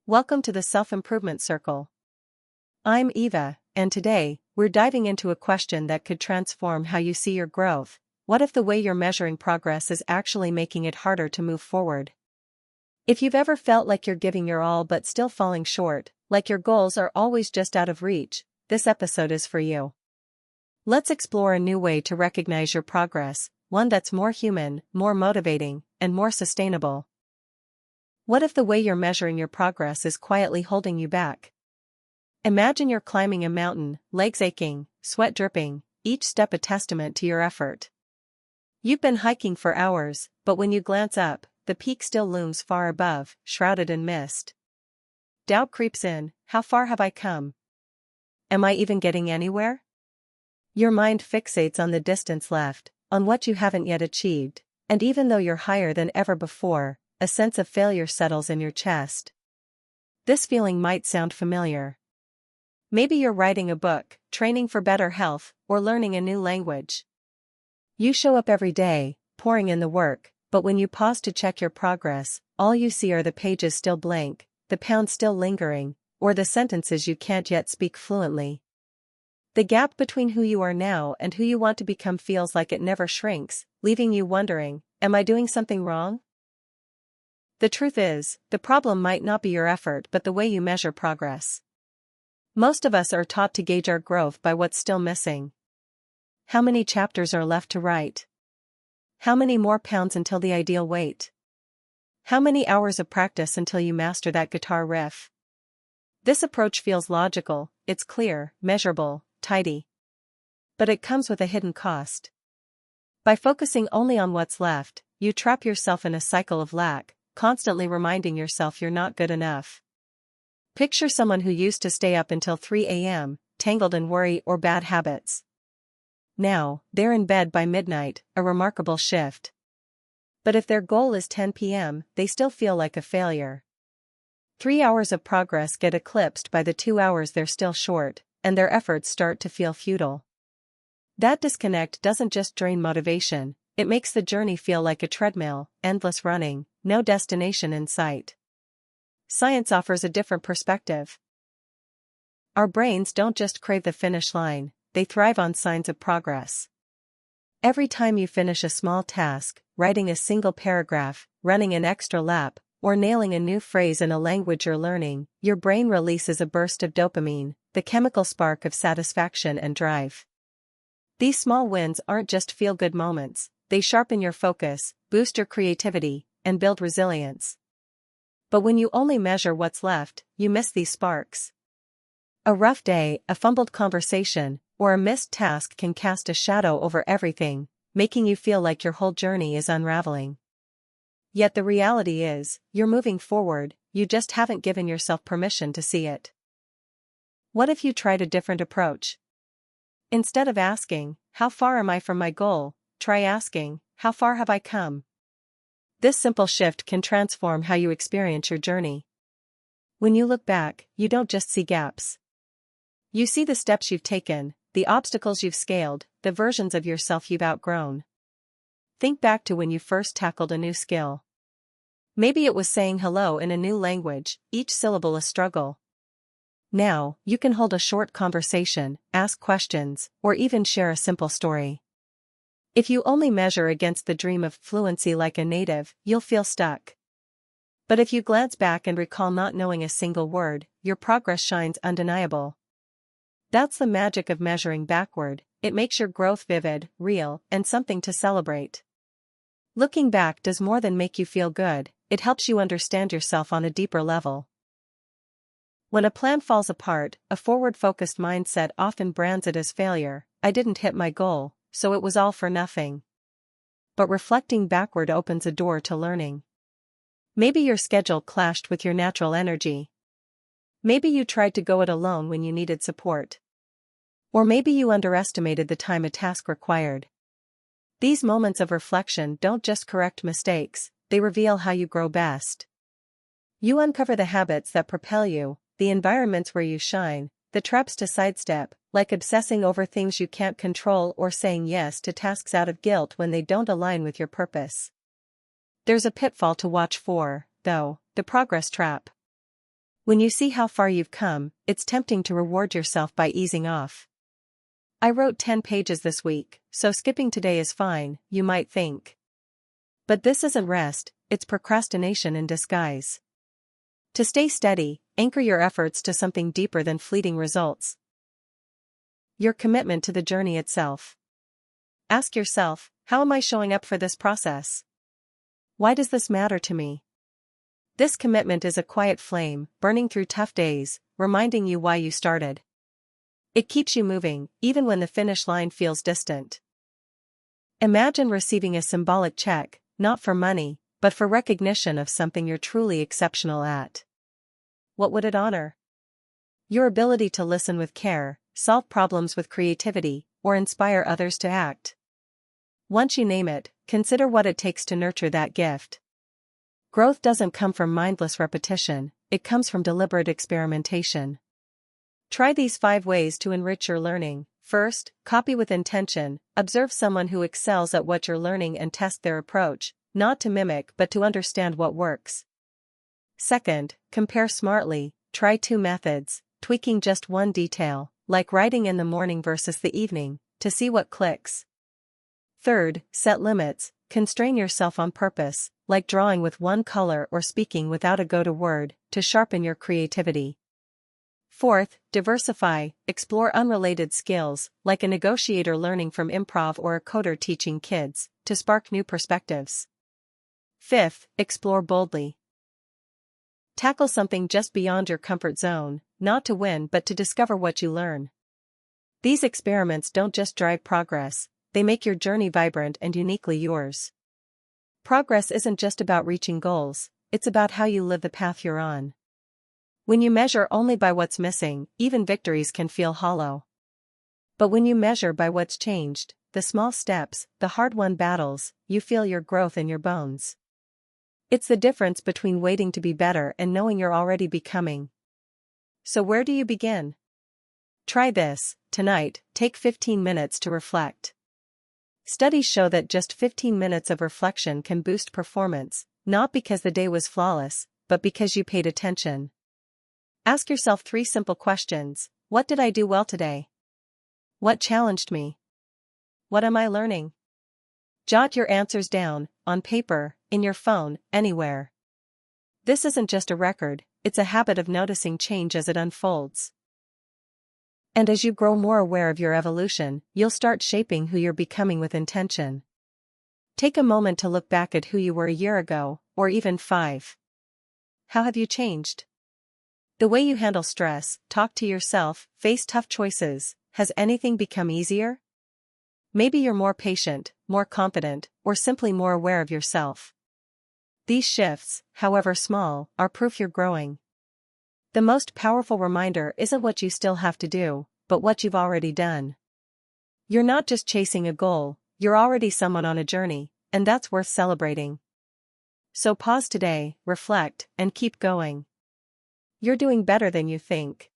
Welcome to the Self-Improvement Circle. I'm Eva, and today, we're diving into a question that could transform how you see your growth. What if the way you're measuring progress is actually making it harder to move forward? If you've ever felt like you're giving your all but still falling short, like your goals are always just out of reach, this episode is for you. Let's explore a new way to recognize your progress, one that's more human, more motivating, and more sustainable. What if the way you're measuring your progress is quietly holding you back? Imagine you're climbing a mountain, legs aching, sweat dripping, each step a testament to your effort. You've been hiking for hours, but when you glance up, the peak still looms far above, shrouded in mist. Doubt creeps in. How far have I come? Am I even getting anywhere? Your mind fixates on the distance left, on what you haven't yet achieved, and even though you're higher than ever before, a sense of failure settles in your chest. This feeling might sound familiar. Maybe you're writing a book, training for better health, or learning a new language. You show up every day, pouring in the work, but when you pause to check your progress, all you see are the pages still blank, the pounds still lingering, or the sentences you can't yet speak fluently. The gap between who you are now and who you want to become feels like it never shrinks, leaving you wondering, am I doing something wrong? The truth is, the problem might not be your effort but the way you measure progress. Most of us are taught to gauge our growth by what's still missing. How many chapters are left to write? How many more pounds until the ideal weight? How many hours of practice until you master that guitar riff? This approach feels logical, it's clear, measurable, tidy. But it comes with a hidden cost. By focusing only on what's left, you trap yourself in a cycle of lack, constantly reminding yourself you're not good enough. Picture someone who used to stay up until 3 a.m., tangled in worry or bad habits. Now, they're in bed by midnight, a remarkable shift. But if their goal is 10 p.m., they still feel like a failure. 3 hours of progress get eclipsed by the 2 hours they're still short, and their efforts start to feel futile. That disconnect doesn't just drain motivation, it makes the journey feel like a treadmill, endless running, no destination in sight. Science offers a different perspective. Our brains don't just crave the finish line, they thrive on signs of progress. Every time you finish a small task, writing a single paragraph, running an extra lap, or nailing a new phrase in a language you're learning, your brain releases a burst of dopamine, the chemical spark of satisfaction and drive. These small wins aren't just feel-good moments, they sharpen your focus, boost your creativity, and build resilience. But when you only measure what's left, you miss these sparks. A rough day, a fumbled conversation, or a missed task can cast a shadow over everything, making you feel like your whole journey is unraveling. Yet the reality is, you're moving forward, you just haven't given yourself permission to see it. What if you tried a different approach? Instead of asking, how far am I from my goal, try asking, how far have I come? This simple shift can transform how you experience your journey. When you look back, you don't just see gaps. You see the steps you've taken, the obstacles you've scaled, the versions of yourself you've outgrown. Think back to when you first tackled a new skill. Maybe it was saying hello in a new language, each syllable a struggle. Now, you can hold a short conversation, ask questions, or even share a simple story. If you only measure against the dream of fluency like a native, you'll feel stuck. But if you glance back and recall not knowing a single word, your progress shines undeniable. That's the magic of measuring backward, it makes your growth vivid, real, and something to celebrate. Looking back does more than make you feel good, it helps you understand yourself on a deeper level. When a plan falls apart, a forward-focused mindset often brands it as failure. I didn't hit my goal, so it was all for nothing. But reflecting backward opens a door to learning. Maybe your schedule clashed with your natural energy. Maybe you tried to go it alone when you needed support. Or maybe you underestimated the time a task required. These moments of reflection don't just correct mistakes, they reveal how you grow best. You uncover the habits that propel you, the environments where you shine, the traps to sidestep, like obsessing over things you can't control or saying yes to tasks out of guilt when they don't align with your purpose. There's a pitfall to watch for, though, the progress trap. When you see how far you've come, it's tempting to reward yourself by easing off. I wrote 10 pages this week, so skipping today is fine, you might think. But this isn't rest, it's procrastination in disguise. To stay steady, anchor your efforts to something deeper than fleeting results. Your commitment to the journey itself. Ask yourself, how am I showing up for this process? Why does this matter to me? This commitment is a quiet flame, burning through tough days, reminding you why you started. It keeps you moving, even when the finish line feels distant. Imagine receiving a symbolic check, not for money, but for recognition of something you're truly exceptional at. What would it honor? Your ability to listen with care, solve problems with creativity, or inspire others to act. Once you name it, consider what it takes to nurture that gift. Growth doesn't come from mindless repetition, it comes from deliberate experimentation. Try these 5 ways to enrich your learning. First, copy with intention. Observe someone who excels at what you're learning and test their approach, not to mimic but to understand what works. Second, compare smartly. Try 2 methods, tweaking just one detail, like writing in the morning versus the evening, to see what clicks. Third, set limits. Constrain yourself on purpose, like drawing with one color or speaking without a go-to word, to sharpen your creativity. Fourth, diversify. Explore unrelated skills, like a negotiator learning from improv or a coder teaching kids, to spark new perspectives. Fifth, explore boldly. Tackle something just beyond your comfort zone, not to win but to discover what you learn. These experiments don't just drive progress, they make your journey vibrant and uniquely yours. Progress isn't just about reaching goals, it's about how you live the path you're on. When you measure only by what's missing, even victories can feel hollow. But when you measure by what's changed, the small steps, the hard-won battles, you feel your growth in your bones. It's the difference between waiting to be better and knowing you're already becoming. So where do you begin? Try this. Tonight, take 15 minutes to reflect. Studies show that just 15 minutes of reflection can boost performance, not because the day was flawless, but because you paid attention. Ask yourself 3 simple questions. What did I do well today? What challenged me? What am I learning? Jot your answers down, on paper, in your phone, anywhere. This isn't just a record, it's a habit of noticing change as it unfolds. And as you grow more aware of your evolution, you'll start shaping who you're becoming with intention. Take a moment to look back at who you were a year ago, or even 5. How have you changed? The way you handle stress, talk to yourself, face tough choices, has anything become easier? Maybe you're more patient, more confident, or simply more aware of yourself. These shifts, however small, are proof you're growing. The most powerful reminder isn't what you still have to do, but what you've already done. You're not just chasing a goal, you're already someone on a journey, and that's worth celebrating. So pause today, reflect, and keep going. You're doing better than you think.